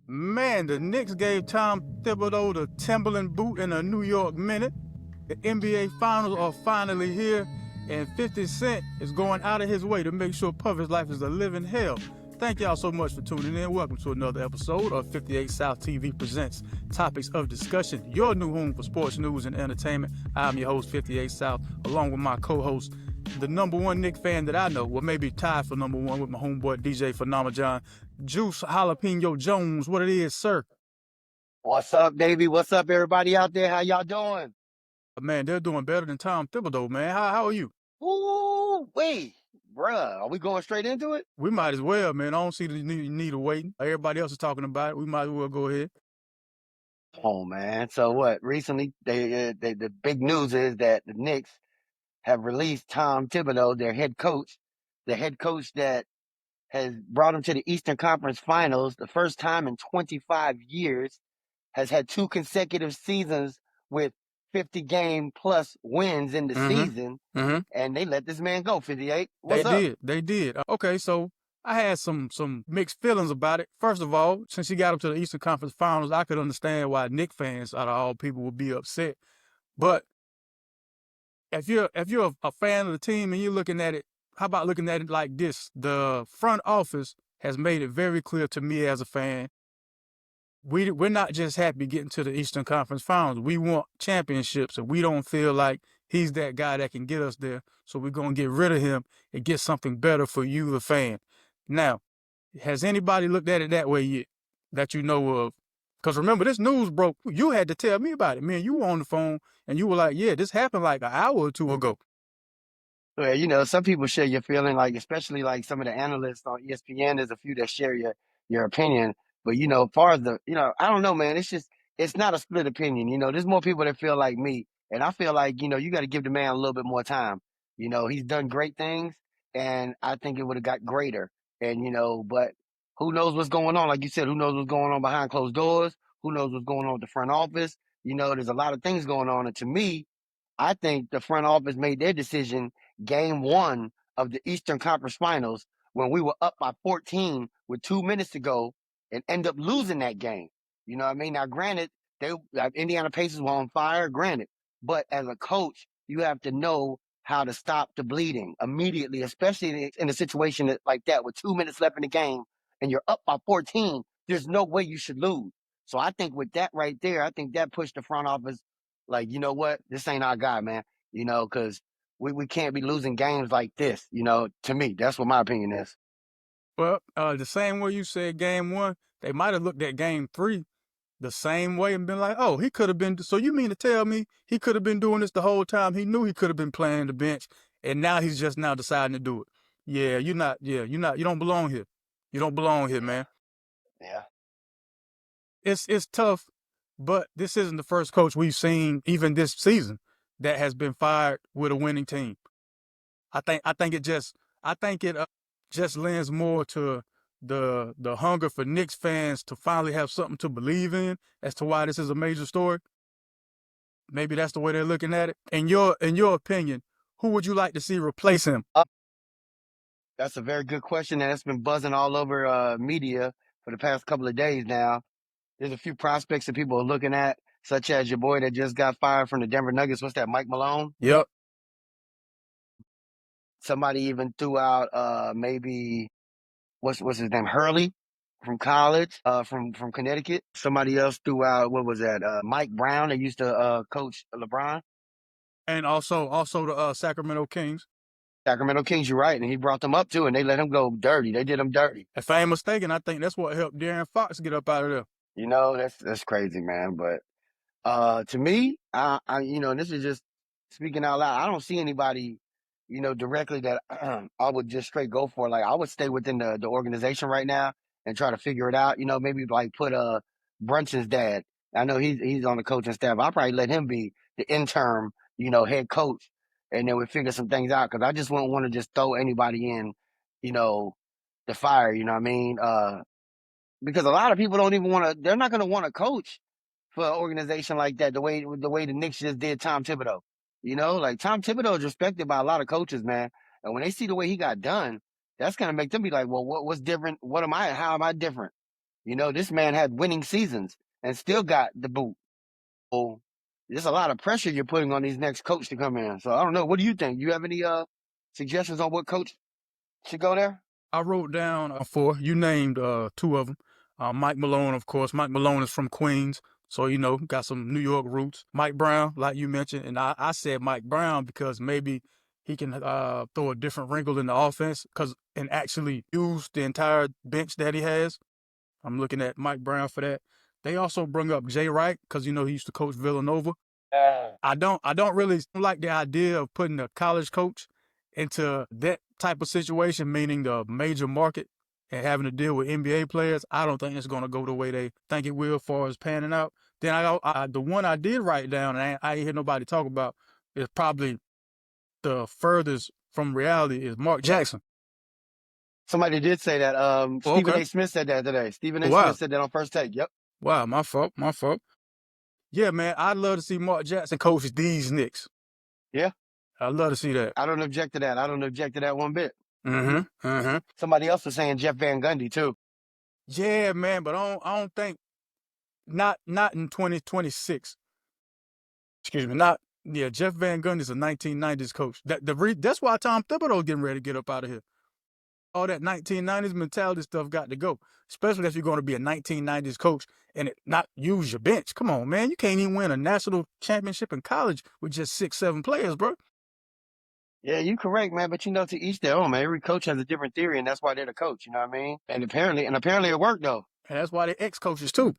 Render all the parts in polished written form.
Man, the Knicks gave Tom Thibodeau the Timberland boot in a New York minute. The NBA Finals are finally here, and 50 Cent is going out of his way to make sure Puffy's life is a living hell. Thank y'all so much for tuning in. Welcome to another episode of 58 South TV Presents Topics of Discussion, your new home for sports news and entertainment. I'm your host, 58 South, along with my co-host, the number one Knicks fan that I know, well, maybe tied for number one with my homeboy DJ Phenomenon, Juice Jalapeno Jones. What it is, sir? What's up, baby? What's up, everybody out there? How y'all doing? Man, they're doing better than Tom Thibodeau, man. How are you? Ooh, wait, bruh. Are we going straight into it? We might as well, man. I don't see the need of waiting. Everybody else is talking about it. We might as well go ahead. Oh, man. So what? Recently, the big news is that the Knicks have released Tom Thibodeau, their head coach, the head coach that has brought them to the Eastern Conference Finals, the first time in 25 years, has had 2 consecutive seasons with 50-game plus wins in the season, and they let this man go. 58. What's up? They did. Okay, so I had some mixed feelings about it. First of all, since he got up to the Eastern Conference Finals, I could understand why Knicks fans, out of all people, would be upset. But if you're a fan of the team and you're looking at it, how about looking at it like this? The front office has made it very clear to me as a fan, we're not just happy getting to the Eastern Conference Finals. We want championships, and we don't feel like he's that guy that can get us there. So we're going to get rid of him and get something better for you, the fan. Now, has anybody looked at it that way yet that you know of? Because remember, this news broke. You had to tell me about it. Man, you were on the phone, and you were like, yeah, this happened like an hour or two ago. Well, you know, some people share your feeling, like especially like some of the analysts on ESPN. There's a few that share your opinion, but you know, as far as I don't know, man. It's not a split opinion. You know, there's more people that feel like me, and I feel like you got to give the man a little bit more time. You know, he's done great things, and I think it would have got greater. And but who knows what's going on? Like you said, who knows what's going on behind closed doors? Who knows what's going on with the front office? You know, there's a lot of things going on, and to me, I think the front office made their decision game one of the Eastern Conference Finals when we were up by 14 with 2 minutes to go and end up losing that game. You know what I mean? Now, granted, Indiana Pacers were on fire, granted, but as a coach, you have to know how to stop the bleeding immediately, especially in a situation like that with 2 minutes left in the game and you're up by 14. There's no way you should lose. So I think with that right there, I think that pushed the front office like, you know what? This ain't our guy, man. You know, because we can't be losing games like this. You know, to me, that's what my opinion is. Well, the same way you said game one, they might have looked at game three the same way and been like, oh, he could have been. So you mean to tell me he could have been doing this the whole time? He knew he could have been playing the bench, and now he's just now deciding to do it. Yeah, you don't belong here. You don't belong here, man. Yeah. It's tough, but this isn't the first coach we've seen even this season that has been fired with a winning team. I think it just lends more to the hunger for Knicks fans to finally have something to believe in as to why this is a major story. Maybe that's the way they're looking at it. In your opinion, who would you like to see replace him? That's a very good question, and it's been buzzing all over media for the past couple of days now. There's a few prospects that people are looking at, such as your boy that just got fired from the Denver Nuggets. What's that, Mike Malone? Yep. Somebody even threw out maybe what's his name, Hurley from college, from Connecticut. Somebody else threw out what was that, Mike Brown that used to coach LeBron. And also the Sacramento Kings. Sacramento Kings, you're right, and he brought them up too, and they let him go dirty. They did him dirty. If I ain't mistaken, I think that's what helped De'Aaron Fox get up out of there. You know, that's crazy, man. But to me, I this is just speaking out loud. I don't see anybody, directly that I would just straight go for. Like I would stay within the organization right now and try to figure it out. You know, maybe like put Brunson's dad. I know he's on the coaching staff. I'll probably let him be the interim, head coach, and then we figure some things out. Because I just wouldn't want to just throw anybody in, the fire. You know what I mean? Because a lot of people don't even want to. They're not going to want to coach for an organization like that. The way the Knicks just did Tom Thibodeau. You know, like Tom Thibodeau is respected by a lot of coaches, man. And when they see the way he got done, that's going to make them be like, well, what's different? How am I different? This man had winning seasons and still got the boot. So there's a lot of pressure you're putting on these next coach to come in. So I don't know. What do you think? You have any suggestions on what coach should go there? I wrote down four. You named two of them. Mike Malone, of course. Mike Malone is from Queens, so got some New York roots. Mike Brown, like you mentioned, and I said Mike Brown because maybe he can throw a different wrinkle in the offense and actually use the entire bench that he has. I'm looking at Mike Brown for that. They also bring up Jay Wright because he used to coach Villanova. I don't really like the idea of putting a college coach into that type of situation, meaning the major market and having to deal with NBA players. I don't think it's going to go the way they think it will as far as panning out. Then the one I did write down and I ain't hear nobody talk about is probably the furthest from reality is Mark Jackson. Somebody did say that. Oh, Stephen okay. A. Smith said that today. Stephen A. Wow. Smith said that on First Take. Yep. Wow, my fault. Yeah, man, I'd love to see Mark Jackson coach these Knicks. Yeah. I'd love to see that. I don't object to that. I don't object to that one bit. Mm-hmm. Somebody else was saying Jeff Van Gundy too. Yeah, man, but I don't think not in 2026. Excuse me, not yeah. Jeff Van Gundy's a 1990s coach. That's why Tom Thibodeau's getting ready to get up out of here. All that 1990s mentality stuff got to go, especially if you're going to be a 1990s coach and not use your bench. Come on, man, you can't even win a national championship in college with just 6, 7 players, bro. Yeah, you correct, man. But to each their own, man. Every coach has a different theory, and that's why they're the coach. You know what I mean? And apparently it worked though. And that's why they're ex-coaches too.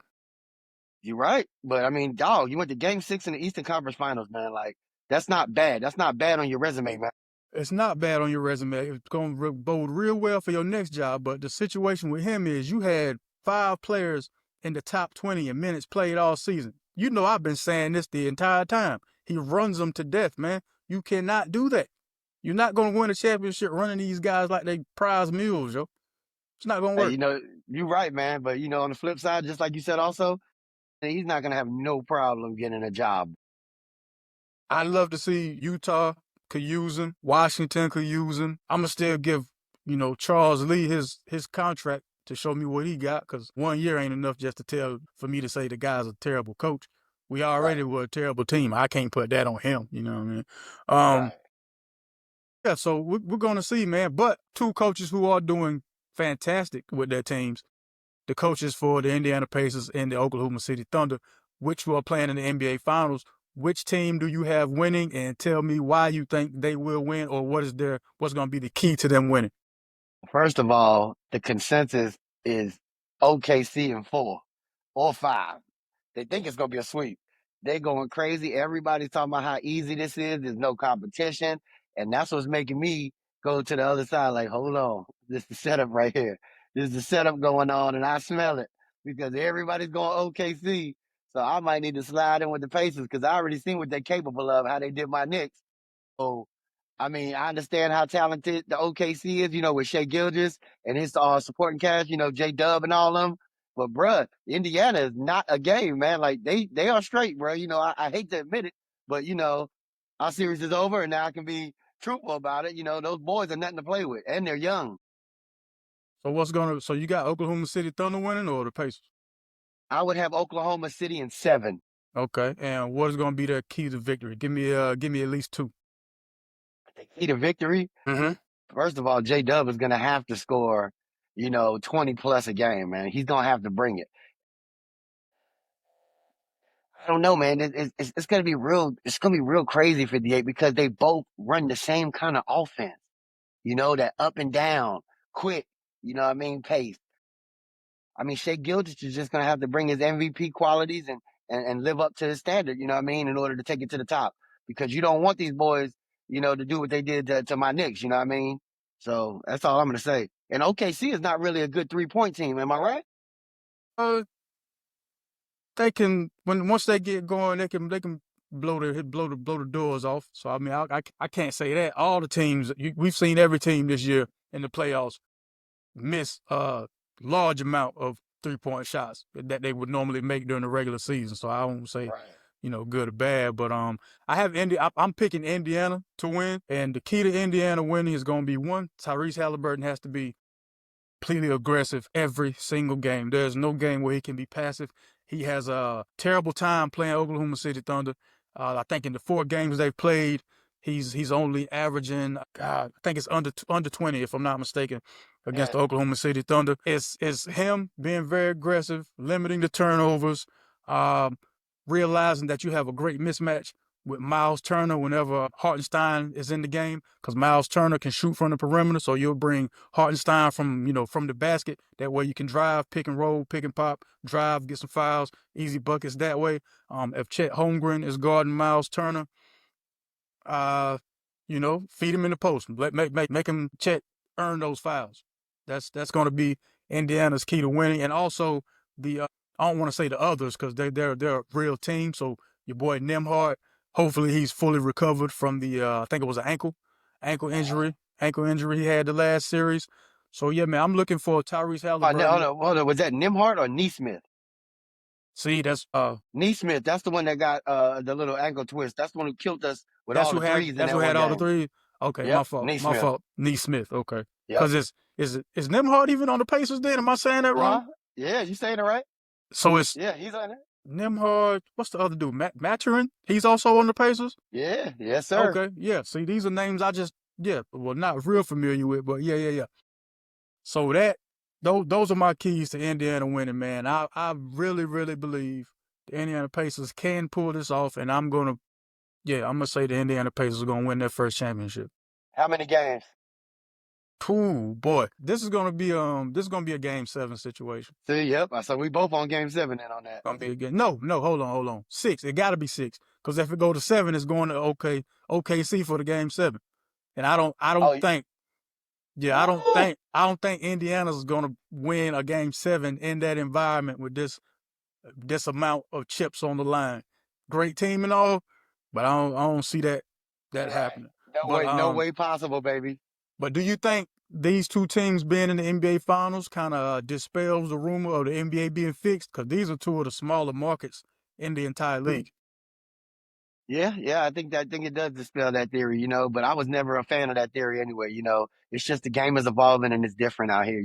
You're right. But I mean, dog, you went to Game 6 in the Eastern Conference Finals, man. Like that's not bad. That's not bad on your resume, man. It's not bad on your resume. It's going to bode real well for your next job. But the situation with him is you had 5 players in the top 20 in minutes played all season. I've been saying this the entire time. He runs them to death, man. You cannot do that. You're not going to win a championship running these guys like they prize mules, yo. It's not going to work. Hey, you're right, man. But on the flip side, just like you said, also, he's not gonna have no problem getting a job. I'd love to see Utah could use him. Washington could use him. I'm gonna still give Charles Lee his contract to show me what he got, because 1 year ain't enough just for me to say the guy's a terrible coach. We already were a terrible team. I can't put that on him. You know what I mean? Right. Yeah, so we're going to see, man. But 2 coaches who are doing fantastic with their teams, the coaches for the Indiana Pacers and the Oklahoma City Thunder, which are playing in the NBA Finals. Which team do you have winning, and tell me why you think they will win, or what's going to be the key to them winning? First of all, the consensus is OKC in 4 or 5. They think it's gonna be a sweep. They going crazy. Everybody's talking about how easy this is. There's no competition, and that's what's making me go to the other side. Like, hold on, this is the setup right here. This is the setup going on, and I smell it because everybody's going OKC. So I might need to slide in with the Pacers because I already seen what they're capable of, how they did my Knicks. So I mean, I understand how talented the OKC is, with Shea Gilgeous and his supporting cast, J Dub and all them. But bruh, Indiana is not a game, man. Like they are straight, bro. I hate to admit it, but our series is over and now I can be truthful about it. Those boys are nothing to play with, and they're young. So you got Oklahoma City Thunder winning or the Pacers? I would have Oklahoma City in 7. Okay, and what is going to be their key to victory? Give me at least 2. The key to victory. Mm-hmm. First of all, J Dub is gonna have to score, 20 plus a game, man. He's gonna have to bring it. I don't know, man. It's gonna be real. It's gonna be real crazy for the 8 because they both run the same kind of offense. That up and down, quick. You know what I mean? Pace. I mean, Shea Gilgis is just gonna have to bring his MVP qualities and live up to his standard. You know what I mean? In order to take it to the top, because you don't want these boys, to do what they did to my Knicks. You know what I mean? So that's all I'm gonna say. And OKC is not really a good 3-point team. Am I right? Uh, they can once they get going, they can blow the doors off. So I mean, I can't say that. All the teams we've seen every team this year in the playoffs miss a large amount of 3-point shots that they would normally make during the regular season. So I won't say good or bad, but I'm picking Indiana to win, and the key to Indiana winning is going to be, one, Tyrese Halliburton has to be completely aggressive every single game. There's no game where he can be passive. He has a terrible time playing Oklahoma City Thunder. I think in the 4 games they've played, he's only averaging, God, I think it's under 20 if I'm not mistaken, against Yeah. the Oklahoma City Thunder. It's him being very aggressive, limiting the turnovers, um, realizing that you have a great mismatch with Miles Turner whenever Hartenstein is in the game, because Miles Turner can shoot from the perimeter, so you'll bring Hartenstein from the basket. That way you can drive, pick and roll, pick and pop, drive, get some fouls, easy buckets that way. If Chet Holmgren is guarding Miles Turner, feed him in the post. Make him Chet earn those fouls. That's going to be Indiana's key to winning, and also the I don't want to say the others because they're a real team. So your boy Nimhard, hopefully he's fully recovered from the I think it was an ankle injury he had the last series. So yeah, man, I'm looking for Tyrese Halliburton. Hold on. Was that Nimhart or Neesmith? See, that's Neesmith, that's the one that got the little ankle twist. That's the one who killed us with all the threes in that's who that one had all the game. threes. Okay, Yep, my Neesmith. fault. Neesmith. Okay, Yep. because is Nimhard even on the Pacers? Then am I saying that wrong? Yeah, you saying it right. So it's He's on it. Nimhard. What's the other dude? Maturin. He's also on the Pacers. Yeah, yes sir. Okay, yeah. See, these are names I just not real familiar with, but yeah. So those are my keys to Indiana winning, man. I really believe the Indiana Pacers can pull this off, and I'm gonna say the Indiana Pacers are gonna win their first championship. How many games? Ooh, boy, this is gonna be a Game 7 situation. See, yep. So we both on game 7 then on that. Gonna be a game. No, hold on. 6. It got to be 6 because if it go to 7, it's going to OKC for the Game 7, and I don't think. Yeah, I don't think Indiana's gonna win a Game 7 in that environment with this amount of chips on the line. Great team and all, but I don't see that happening. No way possible, baby. But do you think these two teams being in the NBA Finals kind of dispels the rumor of the NBA being fixed? Because these are two of the smaller markets in the entire league. Yeah, I think it does dispel that theory, but I was never a fan of that theory anyway, It's just the game is evolving and it's different out here,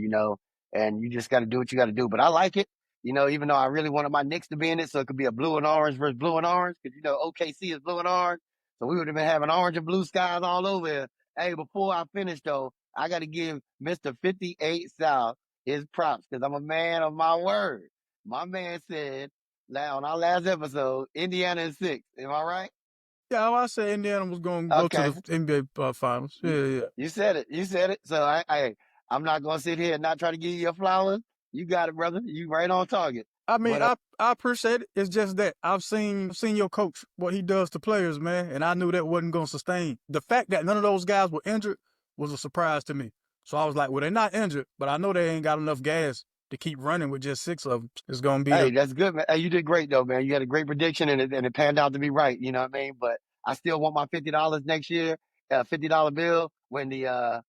and you just got to do what you got to do. But I like it, even though I really wanted my Knicks to be in it, so it could be a blue and orange versus blue and orange, because OKC is blue and orange, so we would have been having orange and blue skies all over here. Hey, before I finish though, I got to give Mr. 58 South his props because I'm a man of my word. My man said on our last episode, Indiana is 6. Am I right? Yeah, I said Indiana was going to go to the NBA Finals. Yeah. You said it. So I'm not going to sit here and not try to give you your flowers. You got it, brother. You right on target. I mean, I appreciate it. It's just that I've seen your coach, what he does to players, man, and I knew that wasn't going to sustain. The fact that none of those guys were injured was a surprise to me. So I was like, well, they're not injured, but I know they ain't got enough gas to keep running with just 6 of them. It's going to be. Hey, that's good, man. Hey, you did great, though, man. You had a great prediction, and it panned out to be right. You know what I mean? But I still want my $50 next year, $50 bill, when the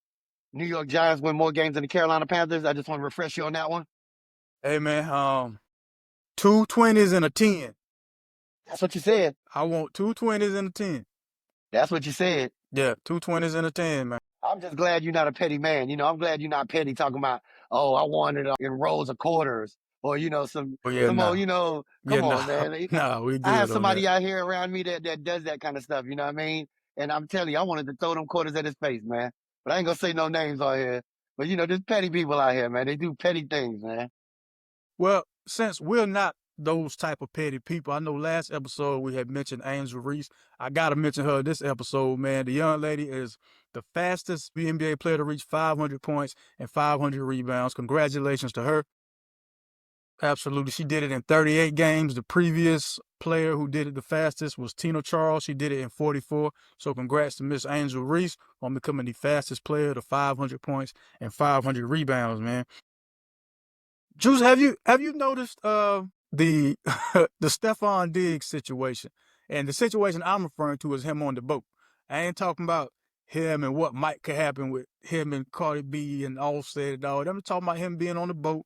New York Giants win more games than the Carolina Panthers. I just want to refresh you on that one. Hey, man, 2 20s and a 10. That's what you said. I want 2 20s and a 10. That's what you said. Yeah, 2 20s and a 10, man. I'm just glad you're not a petty man. I'm glad you're not petty talking about, oh, I wanted it in rolls of quarters or, some more, come on, man. Nah, we good. I have somebody out here around me that does that kind of stuff. You know what I mean? And I'm telling you, I wanted to throw them quarters at his face, man. But I ain't going to say no names on here. But, there's petty people out here, man. They do petty things, man. Well, since we're not those type of petty people, I know last episode we had mentioned Angel Reese. I got to mention her this episode, man. The young lady is the fastest NBA player to reach 500 points and 500 rebounds. Congratulations to her. Absolutely. She did it in 38 games. The previous player who did it the fastest was Tina Charles. She did it in 44. So congrats to Miss Angel Reese on becoming the fastest player to 500 points and 500 rebounds, man. Juice, have you noticed the the Stephon Diggs situation? And the situation I'm referring to is him on the boat. I ain't talking about him and what could happen with him and Cardi B and Offset and all. I'm talking about him being on the boat,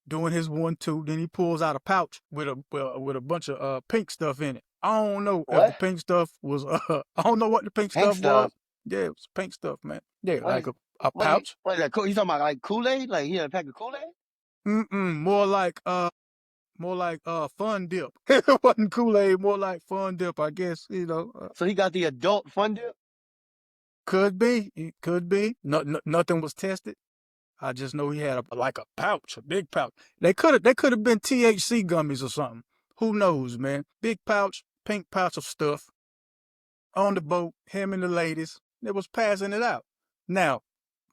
doing his 1-2. Then he pulls out a pouch with a bunch of pink stuff in it. I don't know if the pink stuff was. I don't know what the pink stuff was. Yeah, it was pink stuff, man. Yeah, like A Wait, pouch? what is that? You talking about like Kool-Aid? Like he had a pack of Kool-Aid? Mm-mm. More like Fun Dip. It wasn't Kool-Aid, more like Fun Dip, I guess. So he got the adult Fun Dip? Could be. It could be. Nothing was tested. I just know he had like a pouch, a big pouch. They could have been THC gummies or something. Who knows, man? Big pouch, pink pouch of stuff on the boat. Him and the ladies. They was passing it out. Now,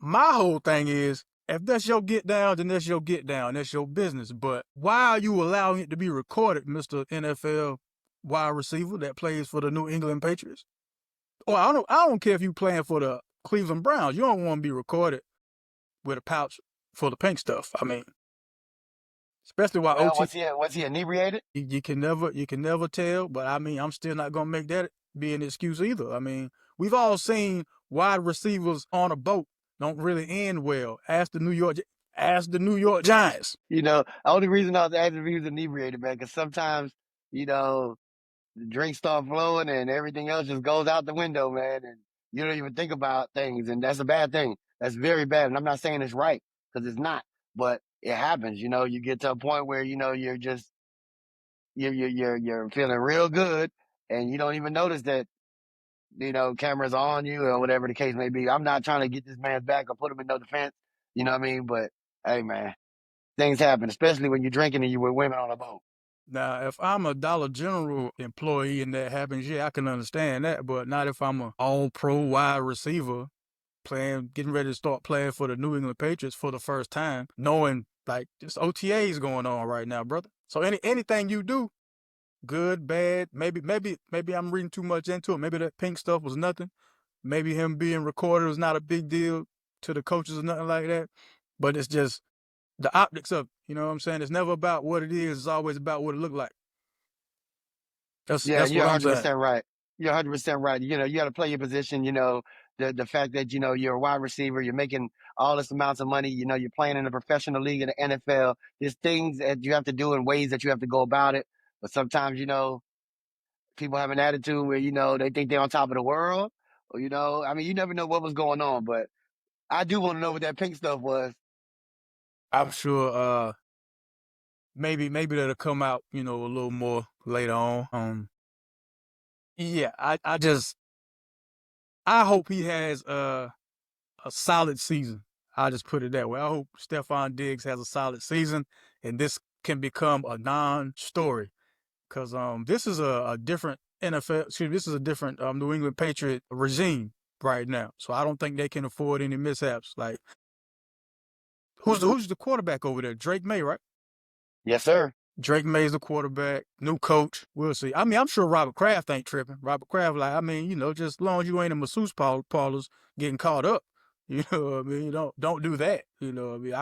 my whole thing is, if that's your get down, then that's your get down. That's your business. But why are you allowing it to be recorded, Mr. NFL wide receiver that plays for the New England Patriots? Or I don't care if you playing for the Cleveland Browns. You don't want to be recorded with a pouch full of pink stuff. I mean, especially while Well, OT, was he inebriated? you can never tell. But I mean, I'm still not gonna make that be an excuse either. I mean, we've all seen wide receivers on a boat don't really end well. Ask the New York Giants. The only reason I was asking if he was inebriated, man, because sometimes, you know, the drinks start flowing and everything else just goes out the window, man, and you don't even think about things, and that's a bad thing. That's very bad, and I'm not saying it's right because it's not, but it happens. You get to a point where you're just you're feeling real good, and you don't even notice that cameras on you or whatever the case may be. I'm not trying to get this man's back or put him in no defense. You know what I mean? But hey, man, things happen, especially when you're drinking and you with women on a boat. Now, if I'm a Dollar General employee and that happens, yeah, I can understand that. But not if I'm a All-Pro wide receiver getting ready to start playing for the New England Patriots for the first time, knowing like this OTAs going on right now, brother. So anything you do, good, bad, maybe I'm reading too much into it. Maybe that pink stuff was nothing. Maybe him being recorded was not a big deal to the coaches or nothing like that. But it's just the optics of it. You know what I'm saying? It's never about what it is. It's always about what it looked like. That's Yeah, that's you're what I'm saying. 100% right. You're 100% right. You got to play your position. The fact that you're a wide receiver, you're making all this amounts of money. You're playing in a professional league in the NFL. There's things that you have to do and ways that you have to go about it. But sometimes, people have an attitude where they think they're on top of the world. Or I mean, you never know what was going on. But I do want to know what that pink stuff was. I'm sure maybe that'll come out, a little more later on. Yeah, I hope he has a solid season. I'll just put it that way. I hope Stephon Diggs has a solid season and this can become a non-story. Because this is a different NFL, excuse me, this is a different New England Patriot regime right now. So I don't think they can afford any mishaps. Like who's the quarterback over there? Drake May, right? Yes, sir. Drake May's the quarterback, new coach. We'll see. I mean, I'm sure Robert Kraft ain't tripping. Robert Kraft, like, I mean, just as long as you ain't in masseuse parlors getting caught up, you know what I mean? You don't do that. You know what I mean?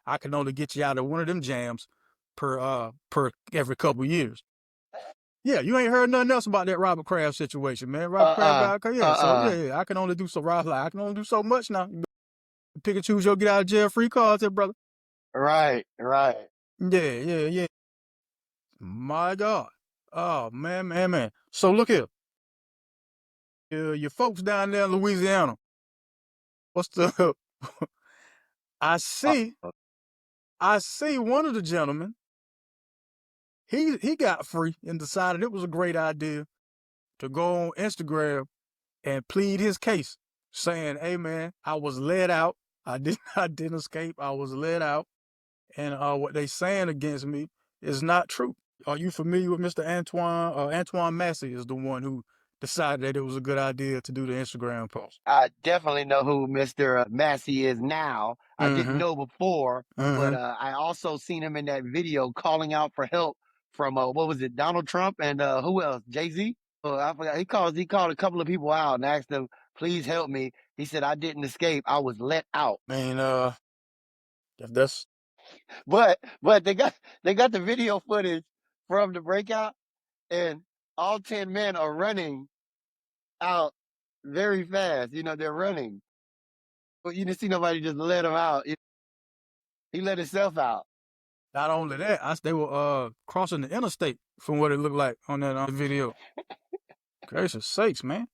I can only get you out of one of them jams per every couple years. Yeah, you ain't heard nothing else about that Robert Kraft situation, man. Robert Kraft Uh-uh. got yeah. So Uh-uh. yeah, I can only do so. Like, I can only do so much now. You pick and choose your get out of jail free cards, there, brother. Right, right. Yeah, yeah, yeah. My God. Oh man, man, man. So look here, your folks down there in Louisiana. What's the? I Uh, see, I see. One of the gentlemen, he got free and decided it was a great idea to go on Instagram and plead his case, saying, "Hey man, I was let out. I didn't escape. I was let out, and what they saying against me is not true." Are you familiar with Mr. Antoine? Antoine Massey is the one who decided that it was a good idea to do the Instagram post. I definitely know who Mr. Massey is now. I didn't Mm-hmm. know before, but Mm-hmm. I also seen him in that video calling out for help from what was it, Donald Trump and who else? Jay-Z? I forgot. He called a couple of people out and asked them, "Please help me." He said, "I didn't escape. I was let out." I mean, if that's But they got the video footage from the breakout, and all 10 men are running out very fast. They're running. But you didn't see nobody just let him out. He let himself out. not only that, they were crossing the interstate from what it looked like on that video. Gracious sakes, man.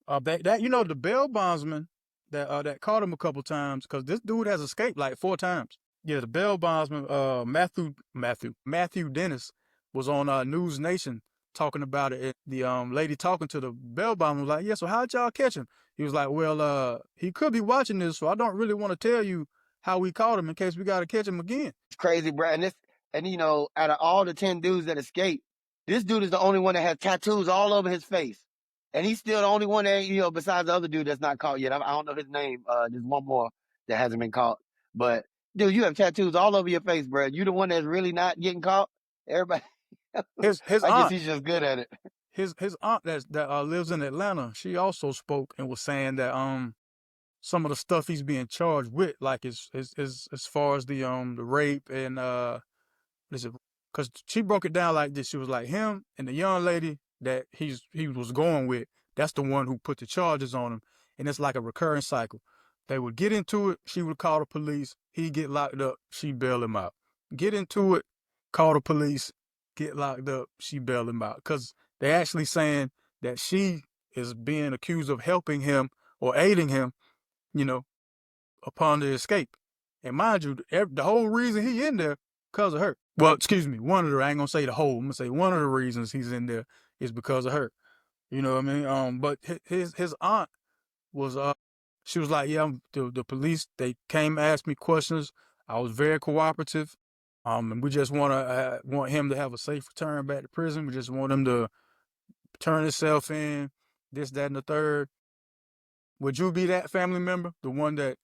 That the bail bondsman that caught him a couple times because this dude has escaped like 4 times. Yeah, the bail bondsman, Matthew Dennis, was on News Nation talking about it. The lady talking to the bail bondsman was like, "Yeah, so how'd y'all catch him?" He was like, "Well, he could be watching this, so I don't really want to tell you how we caught him in case we got to catch him again." It's crazy, bro. And you know, out of all the 10 dudes that escaped, this dude is the only one that has tattoos all over his face. And he's still the only one that, you know, besides the other dude that's not caught yet. I don't know his name. There's one more that hasn't been caught. But dude, you have tattoos all over your face, bro. You the one that's really not getting caught. Everybody, His I guess aunt, he's just good at it. his aunt that lives in Atlanta, she also spoke and was saying that some of the stuff he's being charged with, like as far as the rape and what is it? Because she broke it down like this. She was like, him and the young lady that he was going with, that's the one who put the charges on him, and it's like a recurring cycle. They would get into it. She would call the police. He'd get locked up. She bail him out. Get into it. Call the police. Get locked up. She bail him out. Because they're actually saying that she is being accused of helping him or aiding him, you know, upon the escape. And mind you, the whole reason he in there because of her. Well, excuse me, one of the, I ain't gonna say the whole, I'm gonna say one of the reasons he's in there is because of her. You know what I mean? But his aunt was she was like, yeah, the police, they came asked me questions. I was very cooperative. And we just want him to have a safe return back to prison. We just want him to turn himself in, this, that, and the third. Would you be that family member, the one that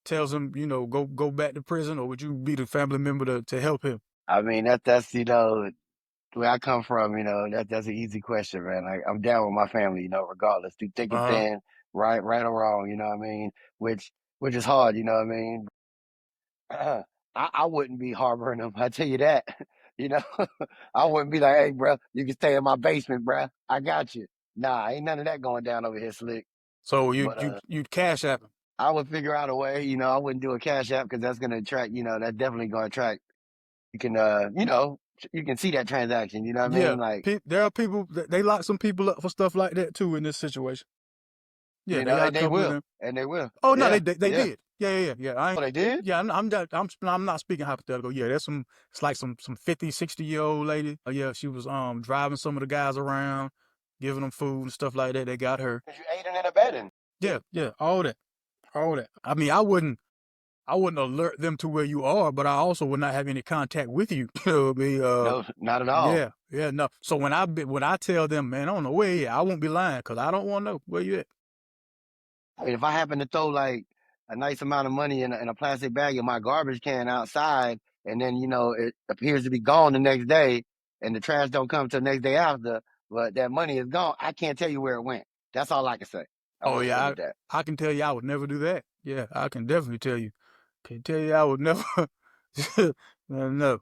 tells him, go back to prison, or would you be the family member to help him? I mean, that's, you know, where I come from, you know, that's an easy question, man. I'm down with my family, you know, regardless, through thick and Uh-huh. thin, right or wrong, you know what I mean? Which is hard, you know what I mean? I wouldn't be harboring them. I tell you that. You know, I wouldn't be like, hey, bro, you can stay in my basement, bro. I got you. Nah, ain't none of that going down over here, slick. So But you'd cash app him. I would figure out a way. You know, I wouldn't do a cash app because that's gonna attract. You know, that's definitely gonna attract. You can, you know, you can see that transaction. You know what I Yeah, mean? Like, there are people they lock some people up for stuff like that too in this situation. Yeah, you they know, got a and they couple of will, them. and they will. Oh no, Yeah, they yeah. did. Yeah. I Oh, ain't. they did. Yeah, I'm not speaking hypothetical. Yeah, there's some. It's like some 50, 60-year old lady. Yeah, she was driving some of the guys around, giving them food and stuff like that. They got her. Cause you aiding and abetting. Yeah, all that. I mean, I wouldn't alert them to where you are, but I also would not have any contact with you. You know what I mean? No, not at all. Yeah, no. So when I tell them, man, I don't know where you at, I won't be lying because I don't want to know where you at. I mean, if I happen to throw like a nice amount of money in a plastic bag in my garbage can outside, and then you know it appears to be gone the next day, and the trash don't come till the next day after, but that money is gone, I can't tell you where it went. That's all I can say. I'm Oh gonna leave it yeah, at that. I can tell you I would never do that. Yeah, I can definitely tell you. Can tell you I would never. No.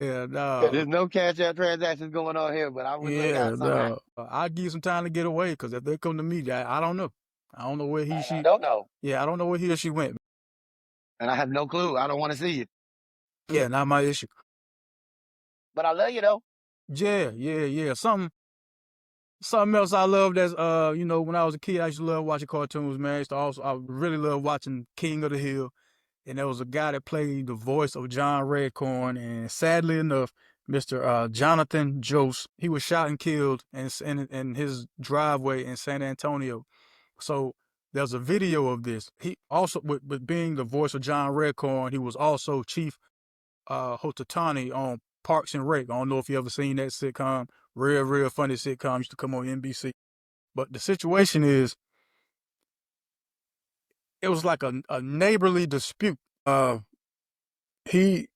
Yeah, Yeah, there's no. no cash out transactions going on here, but I would look Yeah, out something. no. I'd give you some time to get away because if they come to me, I don't know. I don't know where I don't know, yeah, I don't know where he or she went. and I have no clue. I don't want to see you, Yeah, not my issue. but I love you though. Yeah. Something else I loved as when I was a kid, I used to love watching cartoons, man. I really love watching King of the Hill. And there was a guy that played the voice of John Redcorn, and sadly enough, Mr. Jonathan Jost, he was shot and killed in his driveway in San Antonio. So there's a video of this. He also, with being the voice of John Redcorn, he was also Chief Hotatani on Parks and Rec. I don't know if you ever seen that sitcom. Real funny sitcom, used to come on NBC. But the situation is, it was like a neighborly dispute. He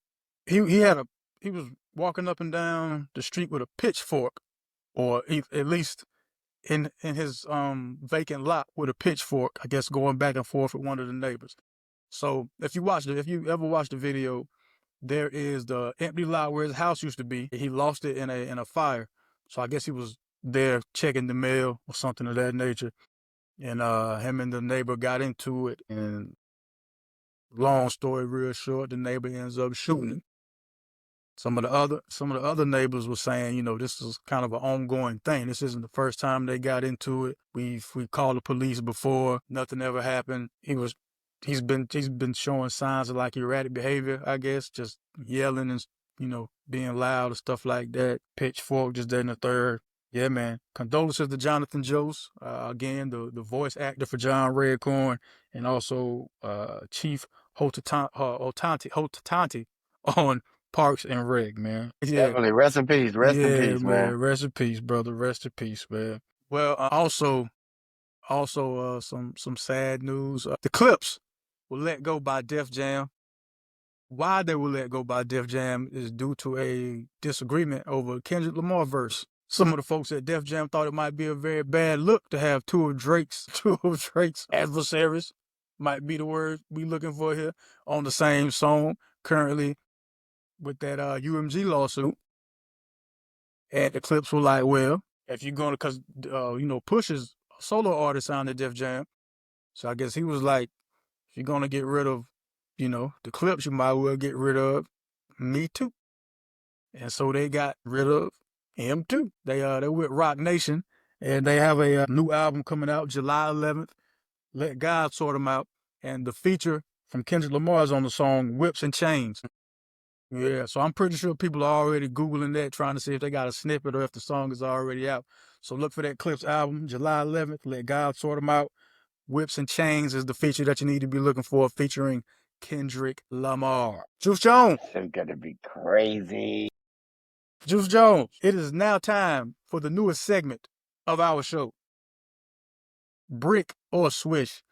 he had he was walking up and down the street with a pitchfork, or at least in his vacant lot with a pitchfork. I guess going back and forth with one of the neighbors. So if you ever watched the video, there is the empty lot where his house used to be. He lost it in a fire. So I guess he was there checking the mail or something of that nature. And him and the neighbor got into it. And long story real short, the neighbor ends up shooting him. Some of the other neighbors were saying, this is kind of an ongoing thing. This isn't the first time they got into it. We called the police before, nothing ever happened. He's been showing signs of like erratic behavior, I guess, just yelling and being loud and stuff like that. Pitchfork, just that and the third. Yeah, man. Condolences to Jonathan Jost, again, the voice actor for John Redcorn, and also Chief Hotatanti on Parks and Rec, man. Yeah, Definitely. Rest in peace. Rest in yeah, peace, man. man. Rest in peace, brother. Rest in peace, man. Well, also, some sad news. The Clips were let go by Def Jam. Why they were let go by Def Jam is due to a disagreement over Kendrick Lamar verse. Some of the folks at Def Jam thought it might be a very bad look to have two of Drake's adversaries, might be the word we looking for here, on the same song currently with that UMG lawsuit. And the Clips were like, well, if you're going to, because, Push is a solo artist on the Def Jam. So I guess he was like, if you're going to get rid of, the Clips, you might well get rid of me too. And so they got rid of him too. They're with Rock Nation, and they have a new album coming out July 11th. Let God Sort Them Out. And the feature from Kendrick Lamar is on the song Whips and Chains. Yeah, so I'm pretty sure people are already Googling that, trying to see if they got a snippet or if the song is already out. So look for that Clips album, July 11th. Let God Sort Them Out. Whips and Chains is the feature that you need to be looking for, featuring Kendrick Lamar. Juice Jones. It's gonna be crazy. Juice Jones. It is now time for the newest segment of our show. Brick or swish.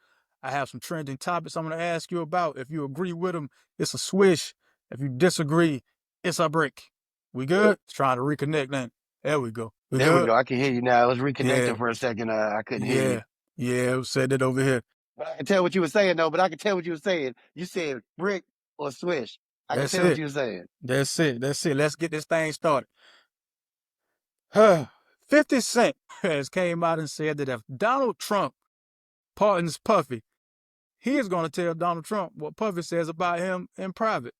I have some trending topics I'm going to ask you about. If you agree with them, it's a swish. If you disagree, it's a brick. We good? It's trying to reconnect then. There we go. We There we good? go. I can hear you now. I was reconnecting Yeah. for a second. I couldn't hear you. Yeah, said it over here. But I can tell what you were saying, though. But I can tell what you were saying. You said brick or swish. I can That's tell what it. you were saying. That's it. Let's get this thing started. 50 Cent has came out and said that if Donald Trump pardons Puffy, he is going to tell Donald Trump what Puffy says about him in private.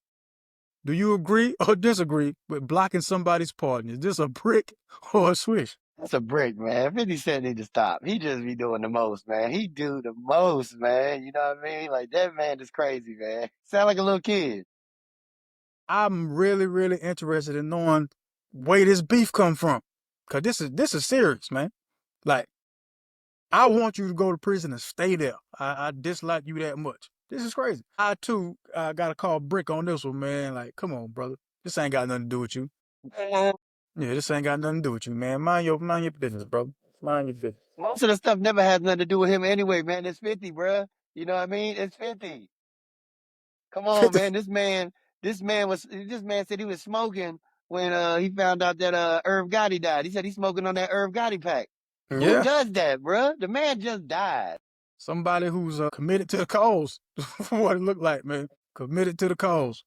Do you agree or disagree with blocking somebody's pardon? Is this a brick or a swish? That's a brick, man. 50 Cent need to stop. He just be doing the most, man. He do the most, man. You know what I mean? Like, that man is crazy, man. Sound like a little kid. I'm really, really interested in knowing where this beef come from. Cause this is serious, man. Like, I want you to go to prison and stay there. I dislike you that much. This is crazy. I too got to call brick on this one, man. Like, come on, brother. This ain't got nothing to do with you. Yeah, this ain't got nothing to do with you, man. Mind your business, brother. Mind your business. Most of the stuff never has nothing to do with him anyway, man. It's 50, bruh. You know what I mean? It's 50. Come on, 50. man. This man said he was smoking when he found out that Irv Gotti died. He said he's smoking on that Irv Gotti pack. Who Yeah. does that, bruh? The man just died. Somebody who's committed to the cause. What it looked like, man. Committed to the cause.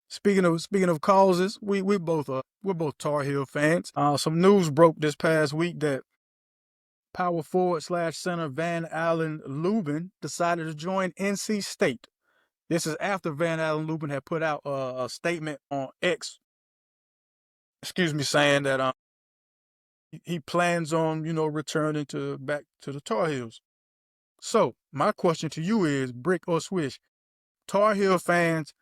Speaking of causes, we're both Tar Heel fans. Some news broke this past week that power forward / center Van Allen Lubin decided to join NC State. This is after Van Allen Lubin had put out a statement on X, saying that he plans on returning back to the Tar Heels. So my question to you is, brick or swish? Tar Heel fans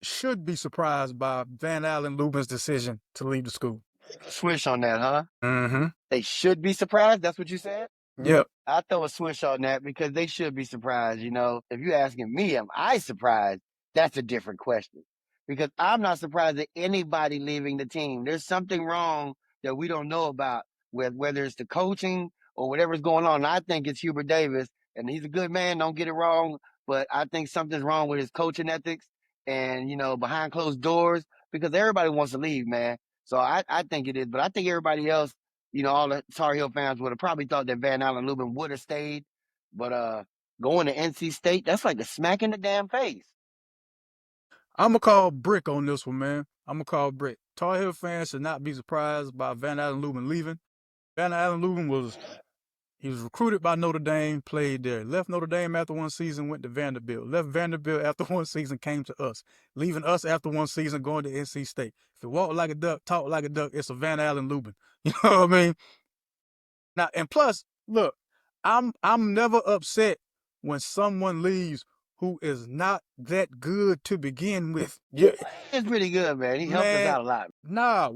should be surprised by Van Allen Lubin's decision to leave the school. Swish on that, huh? Mm-hmm. They should be surprised. That's what you said? Yep. I throw a swish on that because they should be surprised. You know, if you're asking me, am I surprised? That's a different question because I'm not surprised at anybody leaving the team. There's something wrong that we don't know about with whether it's the coaching or whatever's going on. And I think it's Hubert Davis, and he's a good man. Don't get it wrong, but I think something's wrong with his coaching ethics and behind closed doors because everybody wants to leave, man. So I think it is, but I think everybody else, all the Tar Heel fans would have probably thought that Van Allen Lubin would have stayed. But going to NC State, that's like a smack in the damn face. I'm going to call brick on this one, man. I'm going to call brick. Tar Heel fans should not be surprised by Van Allen Lubin leaving. Van Allen Lubin was He was recruited by Notre Dame, played there. Left Notre Dame after one season, went to Vanderbilt. Left Vanderbilt after one season, came to us. Leaving us after one season, going to NC State. If you walk like a duck, talk like a duck, it's a Van Allen Lubin. You know what I mean? Now, and plus, look, I'm never upset when someone leaves who is not that good to begin with. Yeah, It's pretty good, man. He helped us out a lot. Nah,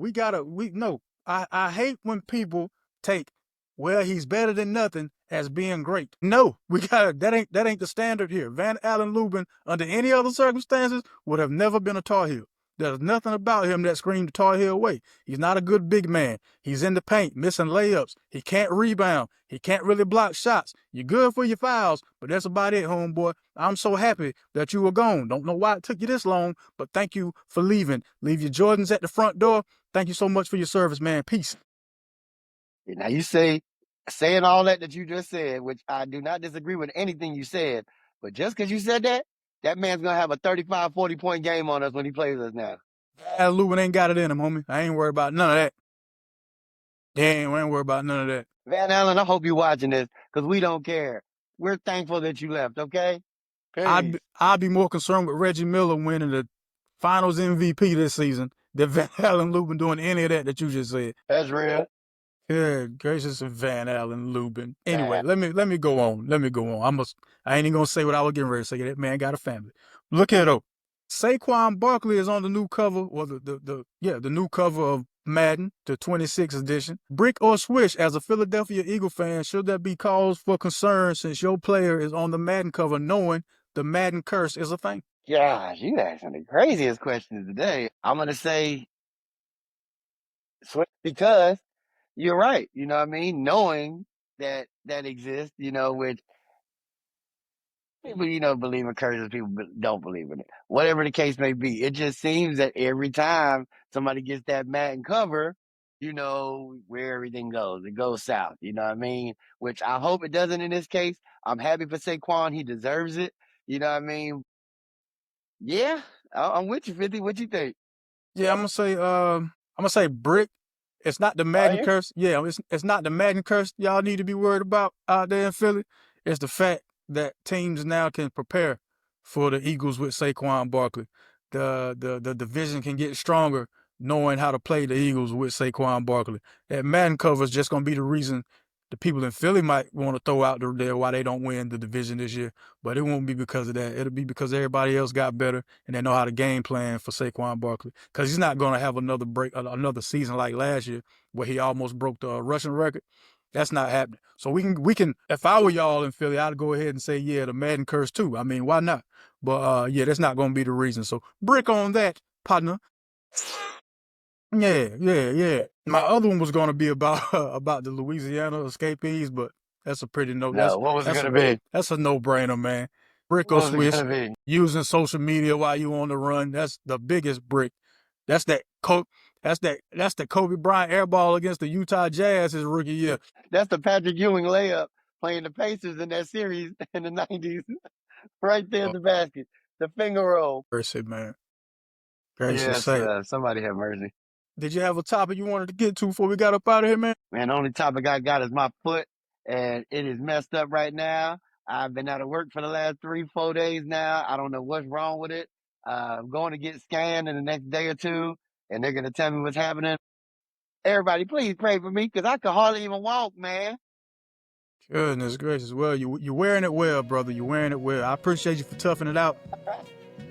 no. I hate when people take, well, he's better than nothing as being great. No, that ain't the standard here. Van Allen Lubin, under any other circumstances, would have never been a Tar Heel. There's nothing about him that screamed the Tar Heel way. He's not a good big man. He's in the paint, missing layups. He can't rebound. He can't really block shots. You're good for your fouls, but that's about it, homeboy. I'm so happy that you were gone. Don't know why it took you this long, but thank you for leaving. Leave your Jordans at the front door. Thank you so much for your service, man. Peace. Now you saying all that you just said, which I do not disagree with anything you said, but just because you said that, that man's going to have a 35, 40-point game on us when he plays us now. Lubin ain't got it in him, homie. I ain't worried about none of that. Damn, I ain't worried about none of that. Van Allen, I hope you're watching this because we don't care. We're thankful that you left, okay? I'd be more concerned with Reggie Miller winning the Finals MVP this season than Van Allen Lubin doing any of that you just said. That's real. Yeah, gracious of Van Allen Lubin. Anyway, let me go on. I ain't even gonna say what I was getting ready to say. That man got a family. Look at it. Saquon Barkley is on the new cover, or the new cover of Madden, the 26th edition. Brick or switch, as a Philadelphia Eagle fan, should there be cause for concern since your player is on the Madden cover, knowing the Madden curse is a thing? Gosh, you asking the craziest questions today. I'm gonna say switch because you're right. You know what I mean? Knowing that exists, which people, believe in curses, people don't believe in it. Whatever the case may be, it just seems that every time somebody gets that Madden cover, where everything goes. It goes south. You know what I mean? Which I hope it doesn't in this case. I'm happy for Saquon. He deserves it. You know what I mean? Yeah, I'm with you, 50. What you think? Yeah, I'm gonna say brick. It's not the Madden curse. Yeah, it's not the Madden curse y'all need to be worried about out there in Philly. It's the fact that teams now can prepare for the Eagles with Saquon Barkley. The division can get stronger knowing how to play the Eagles with Saquon Barkley. That Madden cover is just gonna be the reason the people in Philly might want to throw out there why they don't win the division this year. But it won't be because of that. It'll be because everybody else got better and they know how to game plan for Saquon Barkley. Because he's not going to have another season like last year where he almost broke the rushing record. That's not happening. So we can. If I were y'all in Philly, I'd go ahead and say, yeah, the Madden curse too. I mean, why not? But yeah, that's not going to be the reason. So brick on that, partner. Yeah. My other one was going to be about the Louisiana escapees, but that's a pretty what was it going to be? That's a no-brainer, man. Brick or switch, using social media while you on the run. That's the biggest brick. That's the Kobe Bryant airball against the Utah Jazz his rookie year. That's the Patrick Ewing layup playing the Pacers in that series in the 90s. Right there in the basket. The finger roll. Mercy, man. Yes, somebody have mercy. Did you have a topic you wanted to get to before we got up out of here, man? Man, the only topic I got is my foot, and it is messed up right now. I've been out of work for the last 3-4 days now. I don't know what's wrong with it. I'm going to get scanned in the next day or two, and they're going to tell me what's happening. Everybody, please pray for me, because I can hardly even walk, man. Goodness gracious. Well, you're wearing it well, brother. You're wearing it well. I appreciate you for toughing it out.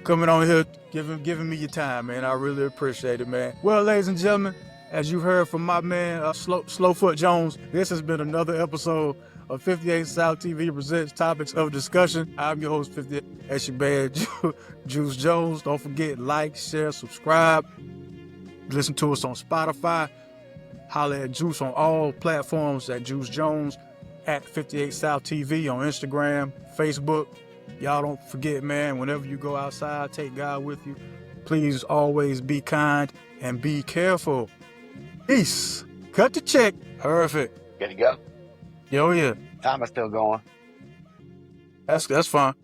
Coming on here, giving me your time, man. I really appreciate it, man. Well, ladies and gentlemen, as you heard from my man, Slowfoot Jones, this has been another episode of 58 South TV presents Topics of Discussion. I'm your host, 58. That's your bad Juice Jones. Don't forget, like, share, subscribe. Listen to us on Spotify. Holler at Juice on all platforms at Juice Jones, at 58 South TV on Instagram, Facebook. Y'all don't forget, man, whenever you go outside, take God with you. Please always be kind and be careful. Peace. Cut the check. Perfect. Good to go? Yo, yeah. Time is still going. That's fine.